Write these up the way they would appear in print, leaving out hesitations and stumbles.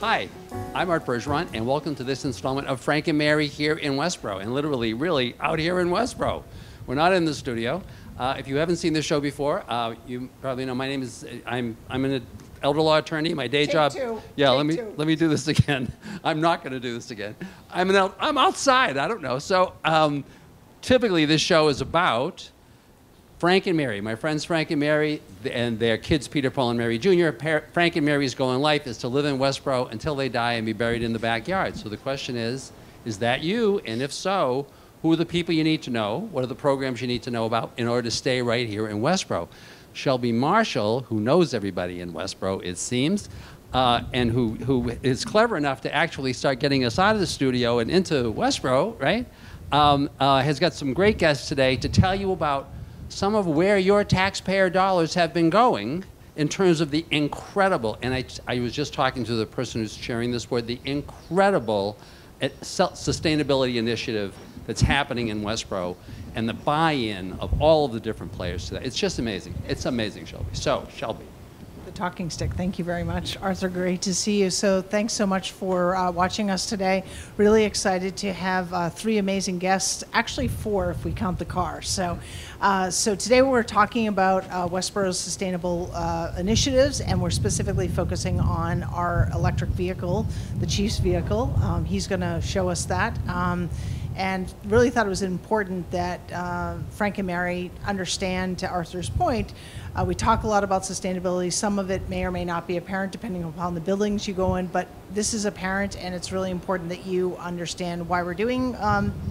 Hi, I'm Art Bergeron, and welcome to this installment of Frank and Mary here in Westborough, and literally, really, out here in Westborough. We're not in the studio. If you haven't seen this show before, you probably know my name is, I'm an elder law attorney. My day job. Yeah, let me do this again. I'm not going to do this again. I'm outside. I don't know. So typically, this show is about Frank and Mary, my friends Frank and Mary, and their kids Peter, Paul, and Mary Jr. Frank and Mary's goal in life is to live in Westborough until they die and be buried in the backyard. So the question is that you? And if so, who are the people you need to know? What are the programs you need to know about in order to stay right here in Westborough? Shelby Marshall, who knows everybody in Westborough, it seems, and who is clever enough to actually start getting us out of the studio and into Westborough, right, has got some great guests today to tell you about some of where your taxpayer dollars have been going in terms of the incredible, and I was just talking to the person who's chairing this board, the incredible sustainability initiative that's happening in Westborough and the buy-in of all of the different players to that. It's just amazing. It's amazing, Shelby. So, Shelby. The talking stick. Thank you very much, Arthur. Great to see you. So thanks so much for watching us today. Really excited to have three amazing guests, actually four if we count the car. So today we're talking about Westborough's sustainable initiatives, and we're specifically focusing on our electric vehicle, the Chief's vehicle. He's going to show us that. And really thought it was important that Frank and Mary understand, to Arthur's point, we talk a lot about sustainability. Some of it may or may not be apparent depending upon the buildings you go in, but this is apparent, and it's really important that you understand why we're doing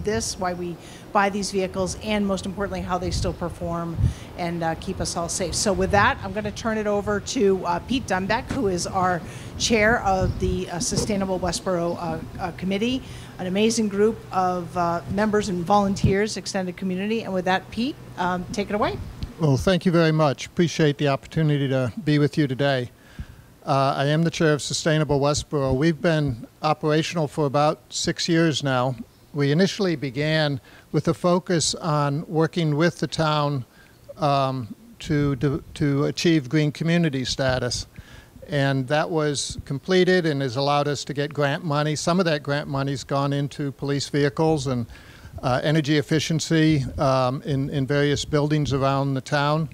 this, why we buy these vehicles, and most importantly, how they still perform and keep us all safe. So with that, I'm going to turn it over to Pete Dunbeck, who is our chair of the Sustainable Westborough Committee, an amazing group of members and volunteers, extended community. And with that, Pete, take it away. Well, thank you very much. Appreciate the opportunity to be with you today. I am the chair of Sustainable Westborough. We've been operational for about 6 years now. We initially began with a focus on working with the town to achieve green community status. And that was completed and has allowed us to get grant money. Some of that grant money's gone into police vehicles and energy efficiency in various buildings around the town.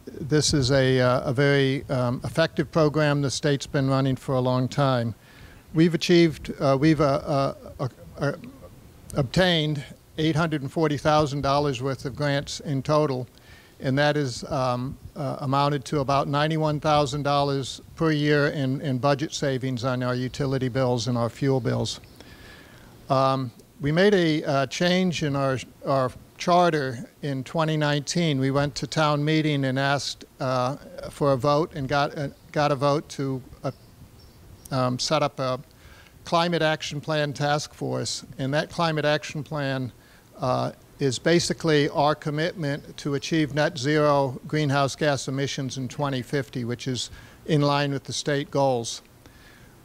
This is a very effective program the state's been running for a long time. We've achieved, obtained $840,000 worth of grants in total, and that is amounted to about $91,000 per year in budget savings on our utility bills and our fuel bills. We made a change in our charter in 2019. We went to town meeting and asked for a vote and got a vote to set up a climate action plan task force. And that climate action plan is basically our commitment to achieve net zero greenhouse gas emissions in 2050, which is in line with the state goals.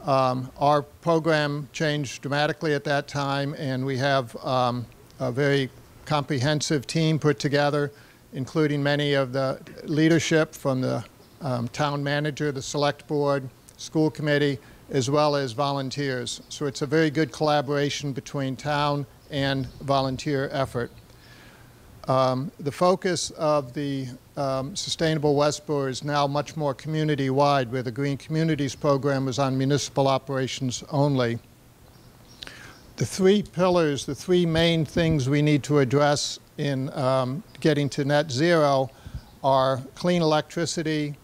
Our program changed dramatically at that time, and we have a very comprehensive team put together, including many of the leadership from the town manager, the select board, school committee, as well as volunteers. So it's a very good collaboration between town and volunteer effort. The focus of the Sustainable Westborough is now much more community-wide, where the Green Communities program is on municipal operations only. The three pillars, the three main things we need to address in getting to net zero are clean electricity,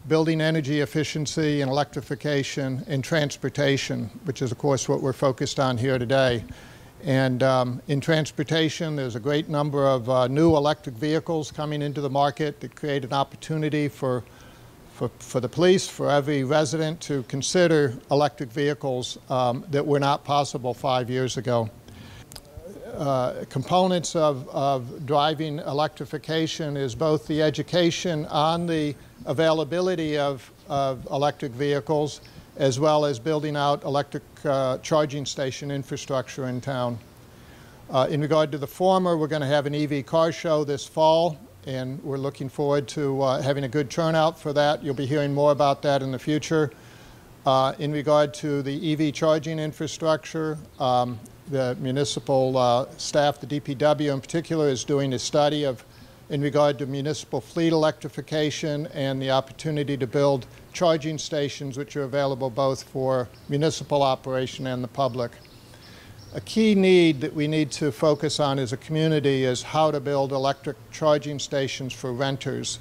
building energy efficiency and electrification, and transportation, which is, of course, what we're focused on here today. And in transportation, there's a great number of new electric vehicles coming into the market that create an opportunity for the police, for every resident to consider electric vehicles that were not possible 5 years ago. Components of driving electrification is both the education on the availability of electric vehicles, as well as building out electric charging station infrastructure in town. In regard to the former, we're going to have an EV car show this fall, and we're looking forward to having a good turnout for that. You'll be hearing more about that in the future. In regard to the EV charging infrastructure, the municipal staff, the DPW in particular, is doing a study in regard to municipal fleet electrification and the opportunity to build charging stations which are available both for municipal operation and the public. A key need that we need to focus on as a community is how to build electric charging stations for renters.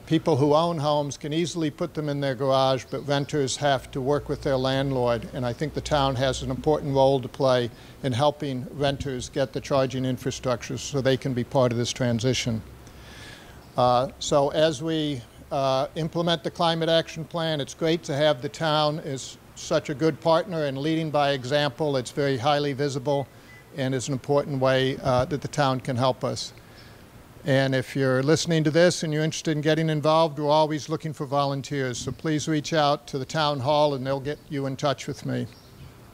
People who own homes can easily put them in their garage, but renters have to work with their landlord, and I think the town has an important role to play in helping renters get the charging infrastructure so they can be part of this transition. So as we implement the climate action plan, it's great to have the town as such a good partner and leading by example. It's very highly visible and is an important way that the town can help us. And if you're listening to this and you're interested in getting involved, we're always looking for volunteers. So please reach out to the town hall and they'll get you in touch with me.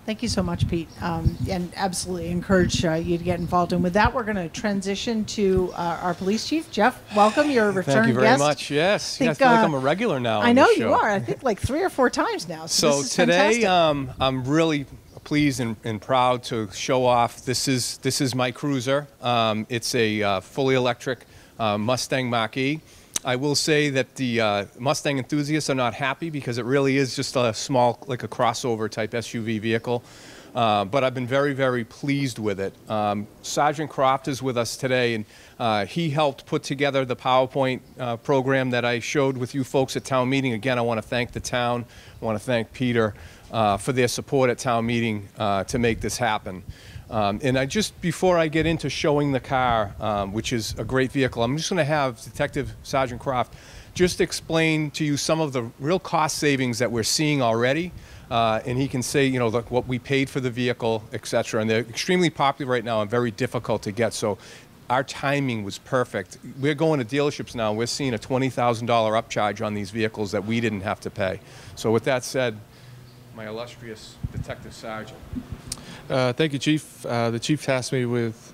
Thank you so much, Pete, and absolutely encourage you to get involved. And with that, we're going to transition to our police chief. Jeff, welcome. You're a return guest. Thank you very much. Yes. I feel like I'm a regular now. I know you are. I think like 3 or 4 times now. So today, I'm really pleased and proud to show off. This is my cruiser. It's a fully electric Mustang Mach-e. I will say that the Mustang enthusiasts are not happy because it really is just a small, like a crossover type SUV vehicle. But I've been very, very pleased with it. Sergeant Croft is with us today, and he helped put together the PowerPoint program that I showed with you folks at town meeting. Again, I want to thank the town. I want to thank Peter for their support at town meeting to make this happen. And before I get into showing the car, which is a great vehicle, I'm just going to have Detective Sergeant Croft just explain to you some of the real cost savings that we're seeing already. And he can say, you know, what we paid for the vehicle, et cetera. And they're extremely popular right now and very difficult to get. So our timing was perfect. We're going to dealerships now, and we're seeing a $20,000 upcharge on these vehicles that we didn't have to pay. So with that said, my illustrious Detective Sergeant. Thank you, Chief. The Chief tasked me with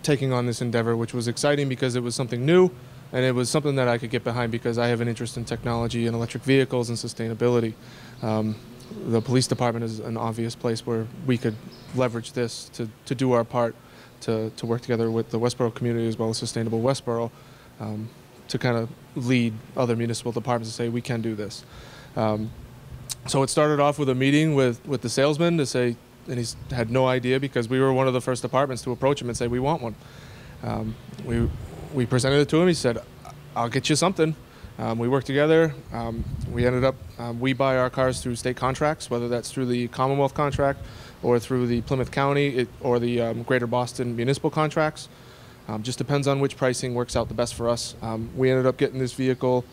taking on this endeavor, which was exciting because it was something new, and it was something that I could get behind because I have an interest in technology and electric vehicles and sustainability. The police department is an obvious place where we could leverage this to do our part to work together with the Westborough community as well as Sustainable Westborough to kind of lead other municipal departments and say we can do this. So it started off with a meeting with the salesman to say, and he had no idea because we were one of the first departments to approach him and say we want one. We presented it to him. He said, I'll get you something. We worked together. We ended up, we buy our cars through state contracts, whether that's through the Commonwealth contract or through the Plymouth County or the Greater Boston municipal contracts. Just depends on which pricing works out the best for us. We ended up getting this vehicle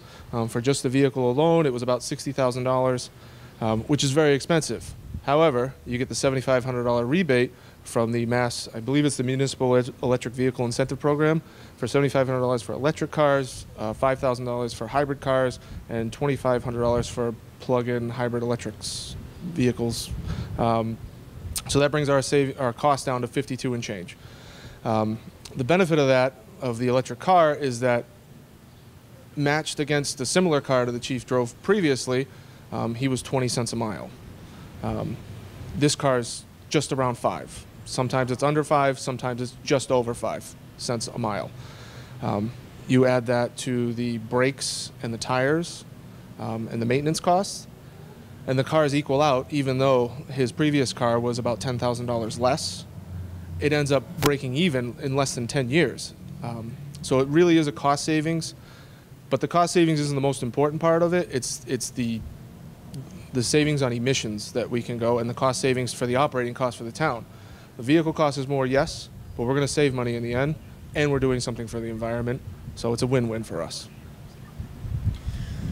for just the vehicle alone. It was about $60,000. Which is very expensive. However, you get the $7,500 rebate from the Mass, I believe it's the Municipal Electric Vehicle Incentive Program, for $7,500 for electric cars, $5,000 for hybrid cars, and $2,500 for plug-in hybrid electrics vehicles. So that brings our cost down to $52 and change. The benefit of that, of the electric car, is that matched against a similar car that the Chief drove previously, he was 20 cents a mile. This car's just around 5. Sometimes it's under 5, sometimes it's just over 5 cents a mile. You add that to the brakes and the tires and the maintenance costs, and the cars equal out. Even though his previous car was about $10,000 less, it ends up breaking even in less than 10 years. So it really is a cost savings, but the cost savings isn't the most important part of it. It's the savings on emissions that we can go and the cost savings for the operating costs for the town. The vehicle cost is more, yes, but we're going to save money in the end, and we're doing something for the environment, so it's a win-win for us.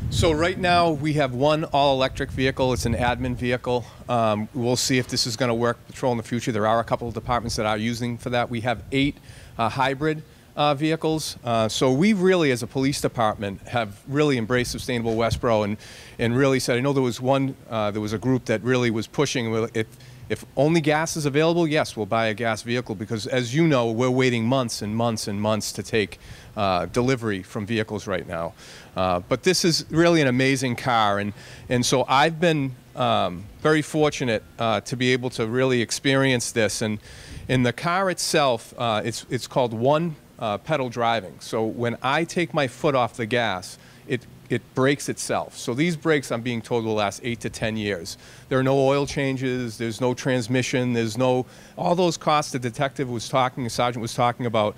So right now we have one all-electric vehicle. It's an admin vehicle. We'll see if this is going to work patrol in the future. There are a couple of departments that are using for that. We have 8 hybrid vehicles. So we really, as a police department, have really embraced Sustainable Westborough and really said, I know there was a group that really was pushing, If only gas is available, yes, we'll buy a gas vehicle, because as you know, we're waiting months and months and months to take delivery from vehicles right now. But this is really an amazing car, and so I've been very fortunate to be able to really experience this. And in the car itself, it's called one pedal driving. So when I take my foot off the gas, it brakes itself. So these brakes, I'm being told, will last 8 to 10 years. There are no oil changes, there's no transmission, there's no, all those costs the detective was talking, the sergeant was talking about,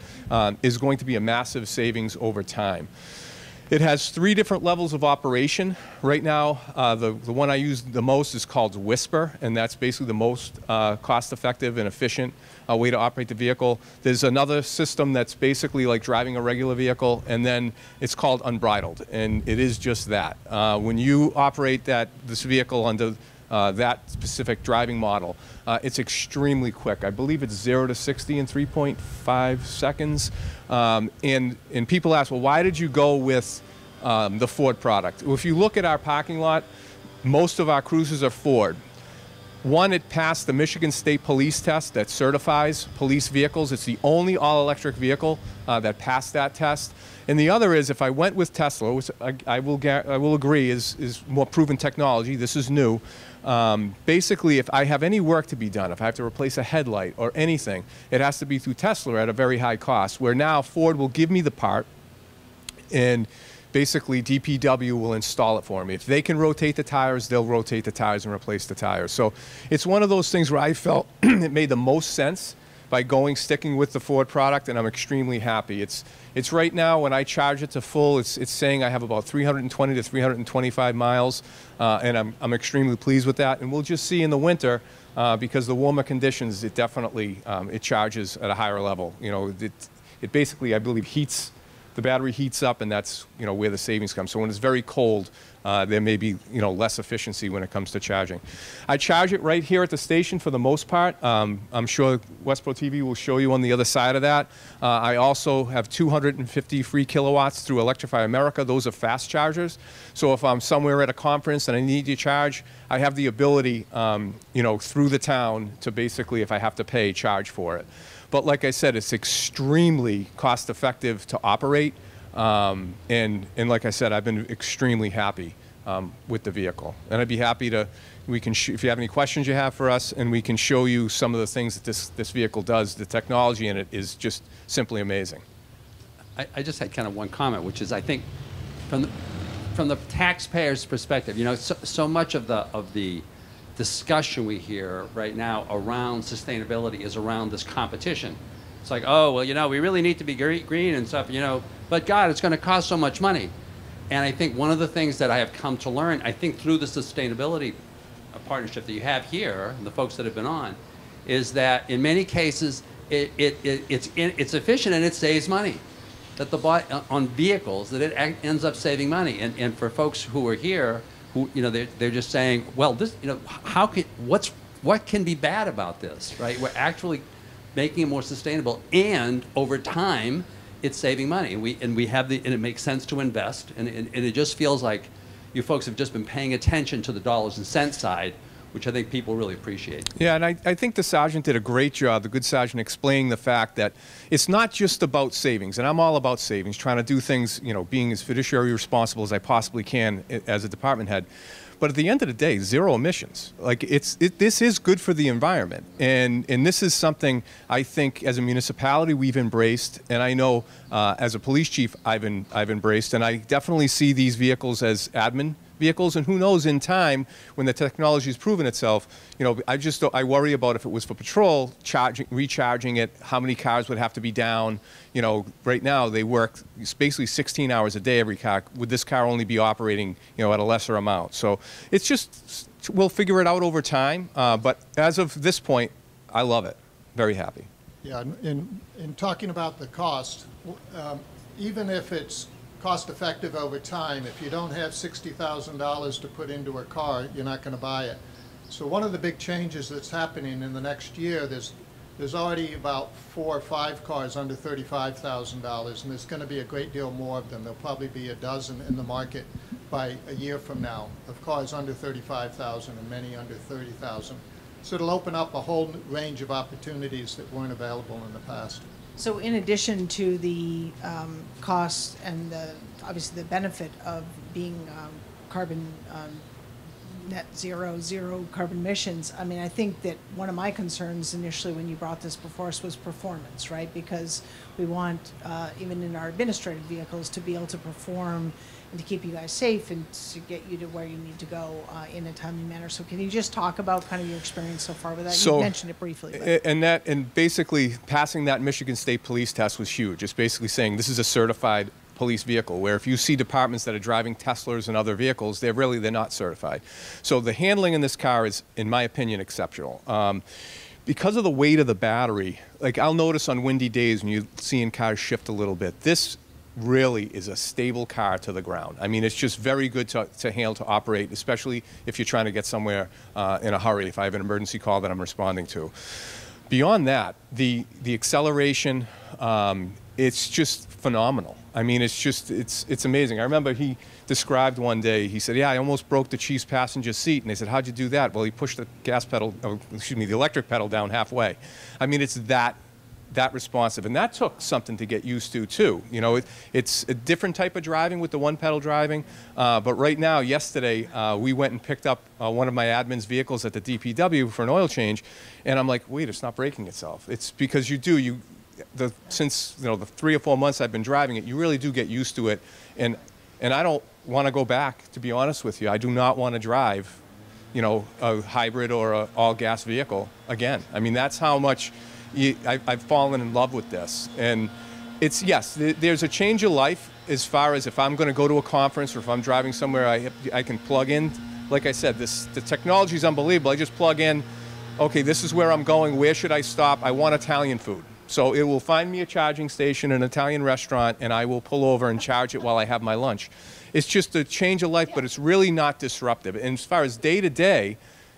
is going to be a massive savings over time. It has 3 different levels of operation. Right now, the one I use the most is called Whisper, and that's basically the most cost-effective and efficient way to operate the vehicle. There's another system that's basically like driving a regular vehicle, and then it's called Unbridled, and it is just that. When you operate this vehicle under that specific driving model, it's extremely quick. I believe it's 0 to 60 in 3.5 seconds. And people ask, well, why did you go with the Ford product? Well, if you look at our parking lot, most of our cruisers are Ford. One, it passed the Michigan State Police test that certifies police vehicles. It's the only all-electric vehicle that passed that test. And the other is, if I went with Tesla, which I will agree is more proven technology, this is new. Basically, if I have any work to be done, if I have to replace a headlight or anything, it has to be through Tesla at a very high cost, where now Ford will give me the part, and basically DPW will install it for me. If they can rotate the tires, they'll rotate the tires and replace the tires. So it's one of those things where I felt it made the most sense by sticking with the Ford product, and I'm extremely happy. It's right now, when I charge it to full, it's saying I have about 320 to 325 miles, and I'm extremely pleased with that. And we'll just see in the winter, because the warmer conditions, it definitely it charges at a higher level. You know, it basically, I believe, the battery heats up, and that's, you know, where the savings come. So when it's very cold, there may be, you know, less efficiency when it comes to charging. I charge it right here at the station for the most part. I'm sure Westborough TV will show you on the other side of that. I also have 250 free kilowatts through Electrify America. Those are fast chargers. So if I'm somewhere at a conference and I need to charge, I have the ability, you know, through the town to basically, if I have to pay, charge for it. But like I said, it's extremely cost-effective to operate, and like I said, I've been extremely happy with the vehicle. And I'd be happy to, if you have any questions you have for us, and we can show you some of the things that this vehicle does. The technology in it is just simply amazing. I just had kind of one comment, which is, I think, from the taxpayer's perspective, you know, so much of the discussion we hear right now around sustainability is around this competition. It's like, oh, well, you know, we really need to be green and stuff, you know, but God, it's going to cost so much money. And I think one of the things that I have come to learn, I think through the sustainability partnership that you have here, and the folks that have been on, is that in many cases it's efficient and it saves money. That on vehicles, that it ends up saving money. And for folks who are here, who, you know, they're just saying, well, this, you know, what can be bad about this, right? We're actually making it more sustainable, and over time, it's saving money. And it makes sense to invest, and it just feels like you folks have just been paying attention to the dollars and cents side, which I think people really appreciate. Yeah, and I think the sergeant did a great job, the good sergeant, explaining the fact that it's not just about savings, and I'm all about savings, trying to do things, you know, being as fiduciary responsible as I possibly can as a department head. But at the end of the day, zero emissions. Like, this is good for the environment, and this is something I think as a municipality we've embraced, and I know as a police chief I've embraced, and I definitely see these vehicles as admin vehicles, and who knows, in time, when the technology has proven itself, you know, I worry about if it was for patrol, recharging it, how many cars would have to be down. You know, right now they work basically 16 hours a day, every car. Would this car only be operating, you know, at a lesser amount? So it's just, we'll figure it out over time, but as of this point, I love it. Very happy. Yeah, in talking about the cost, even if it's cost-effective over time, if you don't have $60,000 to put into a car, you're not going to buy it. So one of the big changes that's happening in the next year, there's already about 4 or 5 cars under $35,000, and there's going to be a great deal more of them. There'll probably be a dozen in the market by a year from now of cars under $35,000 and many under $30,000. So it'll open up a whole range of opportunities that weren't available in the past. So in addition to the cost and obviously the benefit of being carbon net zero carbon emissions, I mean, I think that one of my concerns initially when you brought this before us was performance, right? Because we want, even in our administrative vehicles, to be able to perform and to keep you guys safe and to get you to where you need to go in a timely manner. So can you just talk about kind of your experience so far with that? So, you mentioned it briefly. But. And basically passing that Michigan State Police test was huge. It's basically saying this is a certified police vehicle, where if you see departments that are driving Teslas and other vehicles, they're not certified. So the handling in this car is, in my opinion, exceptional. Because of the weight of the battery, like I'll notice on windy days when you're seeing cars shift a little bit, this really is a stable car to the ground. I mean, it's just very good to handle, to operate, especially if you're trying to get somewhere in a hurry, if I have an emergency call that I'm responding to. Beyond that, the acceleration, it's just phenomenal. I mean, it's amazing. I remember he described one day, he said, yeah, I almost broke the chief's passenger seat. And they said, how'd you do that? Well, he pushed the the electric pedal down halfway. I mean, it's that responsive. And that took something to get used to, too. You know, it's a different type of driving with the one-pedal driving. But right now, yesterday, we went and picked up one of my admin's vehicles at the DPW for an oil change. And I'm like, wait, it's not braking itself. It's because since the 3 or 4 months I've been driving it, you really do get used to it. And I don't want to go back, to be honest with you. I do not want to drive, a hybrid or an all-gas vehicle again. I mean, that's how much I've fallen in love with this. And it's, yes, there's a change of life as far as if I'm going to go to a conference or if I'm driving somewhere, I can plug in. Like I said, the technology is unbelievable. I just plug in, okay, this is where I'm going. Where should I stop? I want Italian food. So it will find me a charging station, an Italian restaurant, and I will pull over and charge it while I have my lunch. It's just a change of life, but it's really not disruptive. And as far as day to day,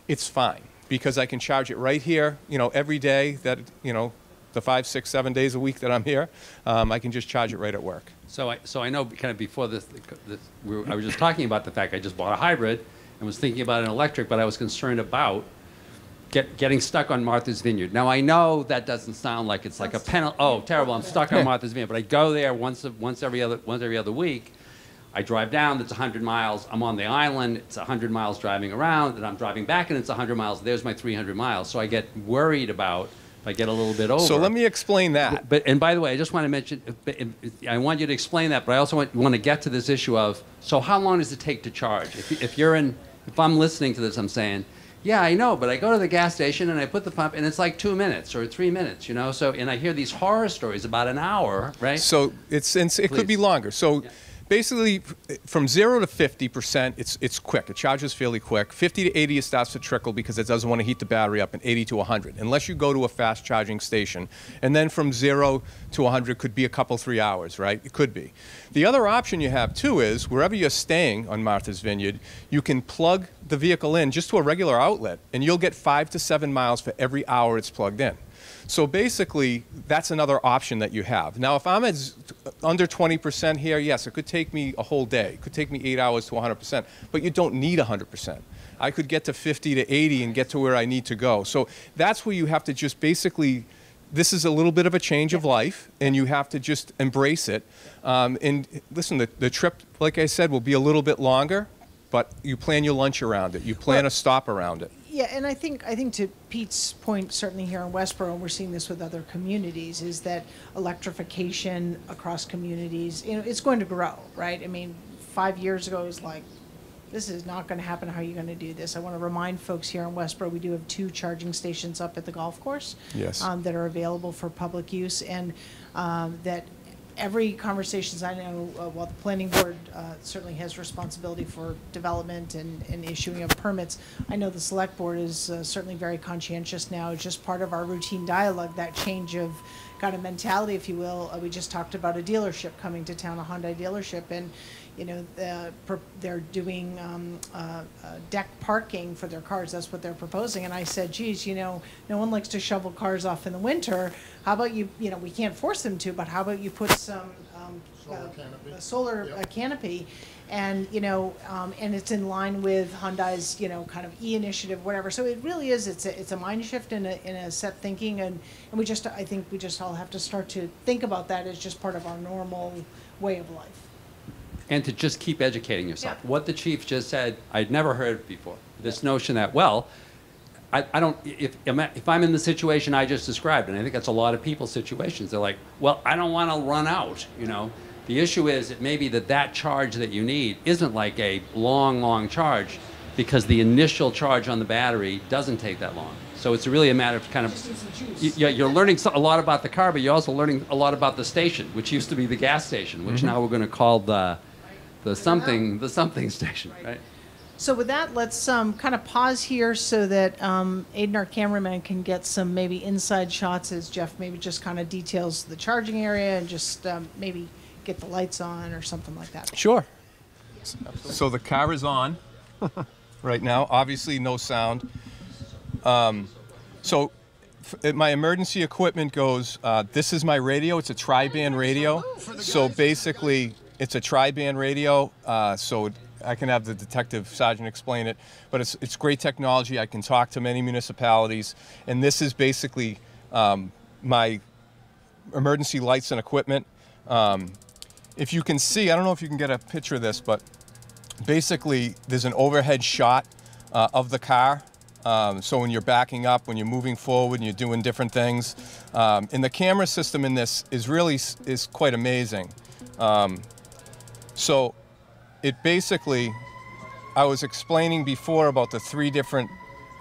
it's fine because I can charge it right here, every day that, the 5, 6, 7 days a week that I'm here, I can just charge it right at work. So I know kind of before this I was just talking about the fact I just bought a hybrid and was thinking about an electric, but I was concerned about getting stuck on Martha's Vineyard. Now, I know that doesn't sound like it's like a penalty. Oh, terrible, I'm stuck on Martha's Vineyard. But I go there once every other week. I drive down, it's 100 miles. I'm on the island, it's 100 miles driving around, and I'm driving back, and it's 100 miles. There's my 300 miles. So I get worried about if I get a little bit over. So let me explain that. And by the way, I just want to mention, I want you to explain that, but I also want to get to this issue of, so how long does it take to charge? If I'm listening to this, I'm saying, yeah, I know, but I go to the gas station and I put the pump, and it's like 2 minutes or 3 minutes, So, and I hear these horror stories about an hour, right? So it could be longer. So basically, from 0 to 50%, it's quick. It charges fairly quick. 50 to 80, it starts to trickle because it doesn't want to heat the battery up, and 80 to 100, unless you go to a fast charging station. And then from 0 to 100 could be a couple, 3 hours, right? It could be. The other option you have, too, is wherever you're staying on Martha's Vineyard, you can plug the vehicle in just to a regular outlet, and you'll get 5 to 7 miles for every hour it's plugged in. So basically, that's another option that you have. Now, if I'm at under 20% here, yes, it could take me a whole day. It could take me 8 hours to 100%, but you don't need 100%. I could get to 50 to 80 and get to where I need to go. So that's where you have to just basically, this is a little bit of a change of life, and you have to just embrace it. And listen, the trip, like I said, will be a little bit longer, but you plan your lunch around it. You plan a stop around it. Yeah, and I think to Pete's point, certainly here in Westborough, and we're seeing this with other communities, is that electrification across communities, it's going to grow, right? I mean, 5 years ago, it was like, this is not going to happen. How are you going to do this? I want to remind folks here in Westborough, we do have 2 charging stations up at the golf course that are available for public use, and that every conversations I know, while the planning board certainly has responsibility for development and issuing of permits, I know the select board is certainly very conscientious now. It's just part of our routine dialogue, that change of kind of mentality, if you will. We just talked about a dealership coming to town, a Hyundai dealership, and they're doing deck parking for their cars. That's what they're proposing. And I said, geez, no one likes to shovel cars off in the winter. How about we can't force them to, but how about you put some solar canopy, and and it's in line with Hyundai's kind of e-initiative, whatever. So it really is. It's a mind shift in a set thinking, and I think we just all have to start to think about that as just part of our normal way of life. And to just keep educating yourself. Yeah. What the chief just said, I'd never heard before. This notion that, well, I don't, if I'm in the situation I just described, and I think that's a lot of people's situations, they're like, well, I don't want to run out, The issue is it may be that charge that you need isn't like a long charge, because the initial charge on the battery doesn't take that long. So it's really a matter of kind of, you're learning a lot about the car, but you're also learning a lot about the station, which used to be the gas station, which now we're going to call the something station, right? So with that, let's kind of pause here so that Aiden, our cameraman, can get some maybe inside shots as Jeff maybe just kind of details the charging area and just maybe get the lights on or something like that. Sure. So the car is on right now. Obviously, no sound. So my emergency equipment goes, this is my radio. It's a tri-band radio. So basically, it's a tri-band radio. So I can have the detective sergeant explain it. But it's great technology. I can talk to many municipalities. And this is basically my emergency lights and equipment. If you can see, I don't know if you can get a picture of this, but basically there's an overhead shot of the car. So when you're backing up, when you're moving forward, and you're doing different things. And the camera system in this is quite amazing. So it basically, I was explaining before about the 3 different,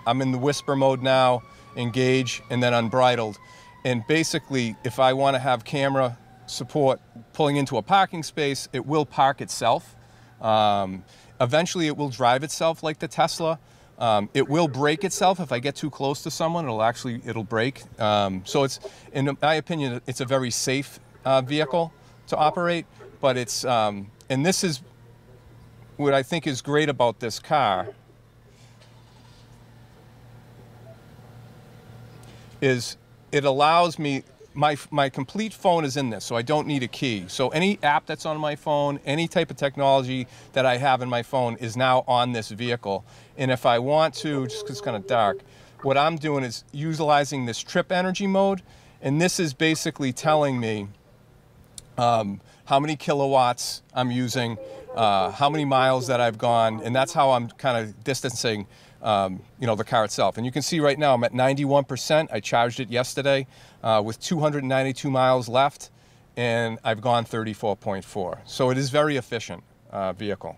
I'm in the whisper mode now, engage, and then unbridled. And basically, if I want to have camera support pulling into a parking space, it will park itself. Eventually it will drive itself like the Tesla. It will brake itself. If I get too close to someone, it'll brake. So it's, in my opinion, it's a very safe vehicle to operate, but it's, and this is what I think is great about this car, is it allows me, my complete phone is in this, so I don't need a key. So any app that's on my phone, any type of technology that I have in my phone is now on this vehicle. And if I want to, just because it's kind of dark, what I'm doing is utilizing this trip energy mode, and this is basically telling me how many kilowatts I'm using, how many miles that I've gone, and that's how I'm kind of distancing the car itself. And you can see right now I'm at 91%. I charged it yesterday with 292 miles left, and I've gone 34.4. So it is very efficient vehicle.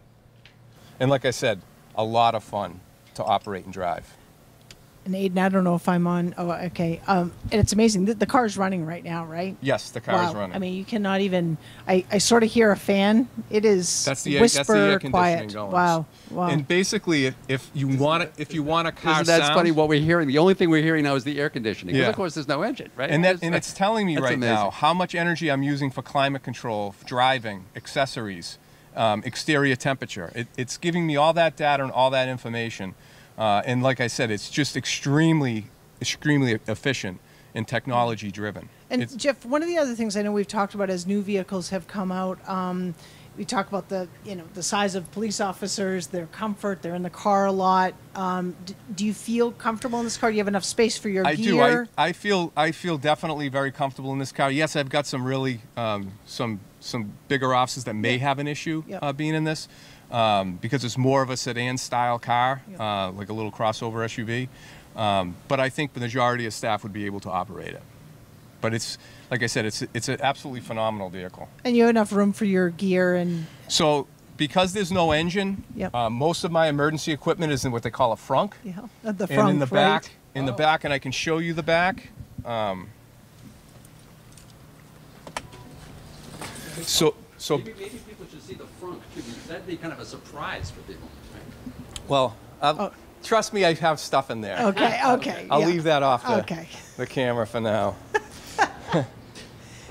And like I said, a lot of fun to operate and drive. And Aiden, I don't know if I'm on. Oh, okay. And it's amazing. The car's running right now, right? Yes, the car is running. I mean, you cannot even. I sort of hear a fan. It is whisper air conditioning quiet. going. Wow. And basically, if you want a car That's sound, funny what we're hearing. The only thing we're hearing now is the air conditioning. Yeah. Because of course, there's no engine, right? And it's telling me right now amazing. how much energy I'm using for climate control, driving, accessories, exterior temperature. It's giving me all that data and all that information. And like I said, it's just extremely efficient and technology driven. And Jeff, one of the other things I know we've talked about as new vehicles have come out, we talk about the size of police officers, their comfort, they're in the car a lot. Do you feel comfortable in this car? Do you have enough space for your gear? Do. I feel definitely very comfortable in this car. Yes, I've got some really some bigger officers that may have an issue being in this. Because it's more of a sedan style car, like a little crossover SUV. But I think the majority of staff would be able to operate it. But it's, like I said, it's an absolutely phenomenal vehicle. And you have enough room for your gear and... So because there's no engine, most of my emergency equipment is in what they call a frunk. Yeah, the frunk, and in the back, right? the back, and I can show you the back. So maybe people should see the front too, because that'd be kind of a surprise for people. Right? Well, trust me, I have stuff in there. Okay. I'll leave that off the the camera for now.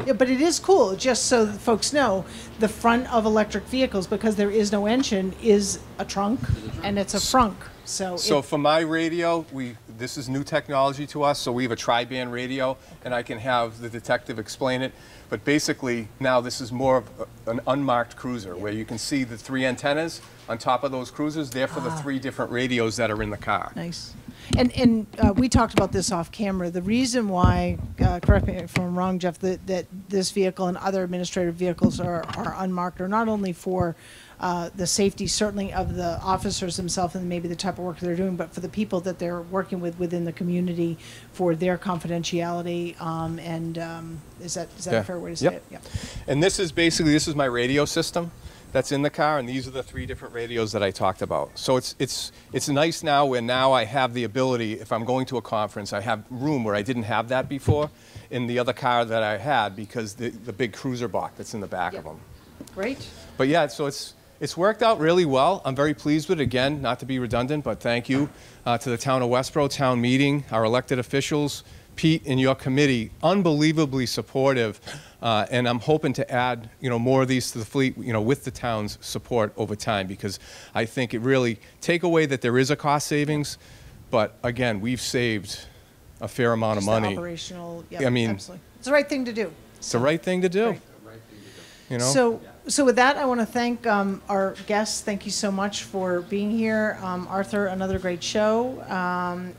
Yeah, but it is cool, just so that folks know, the front of electric vehicles, because there is no engine, is a trunk, and it's a frunk. So for my radio, this is new technology to us, so we have a tri-band radio, and I can have the detective explain it. But basically, now this is more of an unmarked cruiser, where you can see the 3 antennas on top of those cruisers. They're for the 3 different radios that are in the car. nice. And we talked about this off camera. The reason why, correct me if I'm wrong, Jeff, that this vehicle and other administrative vehicles are unmarked are not only for the safety, certainly, of the officers themselves and maybe the type of work they're doing, but for the people that they're working with within the community for their confidentiality. Is that a fair way to say it? Yeah. And this is my radio system that's in the car, and these are the 3 different radios that I talked about. So it's nice now, where now I have the ability, if I'm going to a conference, I have room where I didn't have that before in the other car that I had, because the big cruiser block that's in the back of them. Great. But yeah, so it's worked out really well. I'm very pleased with it. Again, not to be redundant, but thank you to the town of Westborough, town meeting, our elected officials, Pete and your committee, unbelievably supportive. And I'm hoping to add, more of these to the fleet, with the town's support over time, because I think it really take away that there is a cost savings, but again, we've saved a fair amount of money. Operational, I mean, absolutely. It's the right thing to do. It's the right thing to do. Right. You know? So with that, I want to thank our guests. Thank you so much for being here. Arthur, another great show.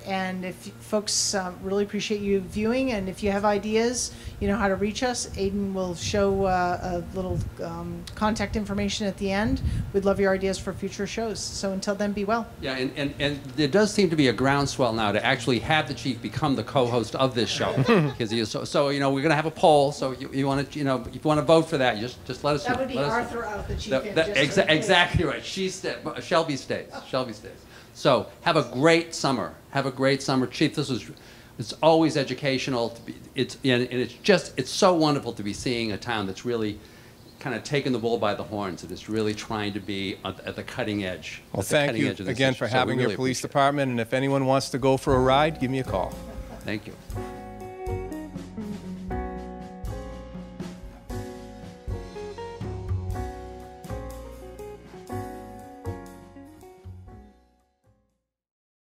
And if folks really appreciate you viewing, and if you have ideas, you know how to reach us. Aiden will show a little contact information at the end. We'd love your ideas for future shows. So until then, be well. Yeah, and there does seem to be a groundswell now to actually have the chief become the co-host of this show. Because so we're going to have a poll. So you want to, if you want to vote for that, just let us know. That would be Arthur out, the chief. Exactly right. Shelby stays. Shelby stays. So have a great summer. Have a great summer, Chief. It's always educational. It's so wonderful to be seeing a town that's really kind of taking the bull by the horns and is really trying to be at the cutting edge. Well, thank you again for having your police department. And if anyone wants to go for a ride, give me a call. Thank you.